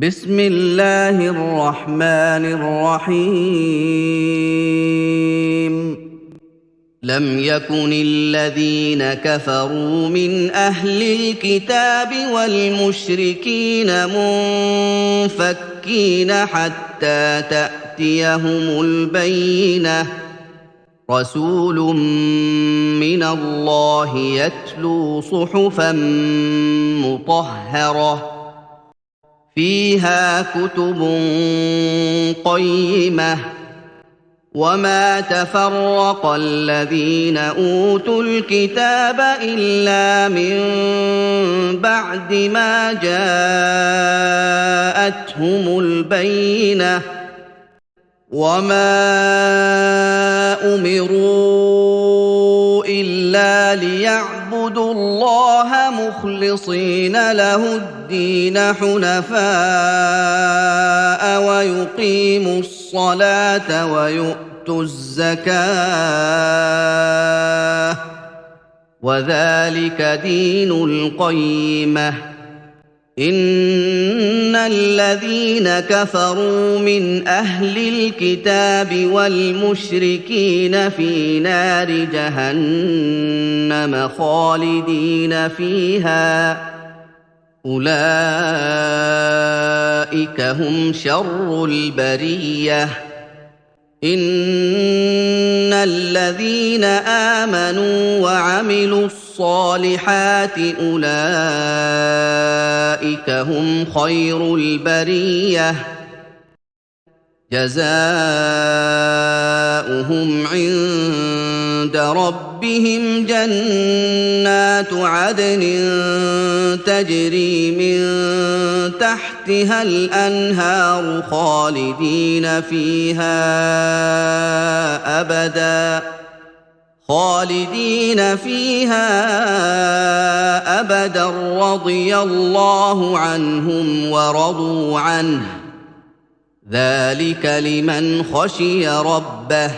بسم الله الرحمن الرحيم لم يكن الذين كفروا من أهل الكتاب والمشركين منفكين حتى تأتيهم البينة رسول من الله يتلو صحفا مطهرة فيها كتب قيمة وما تفرق الذين أوتوا الكتاب إلا من بعد ما جاءتهم البينة وما أمروا إلا ليعبدوا الله مخلصين له الدين حنفاء ويقيموا الصلاة ويؤتوا الزكاة وذلك دين القيمة إن الذين كفروا من أهل الكتاب والمشركين في نار جهنم خالدين فيها أولئك هم شر البرية إن الذين آمنوا وعملوا الصالحات أولئك هم خير البرية جزاؤهم عند ربهم جنات عدن تجري من تحتها الأنهار خالدين فيها أبدا رضي الله عنهم ورضوا عنه ذلك لمن خشي ربه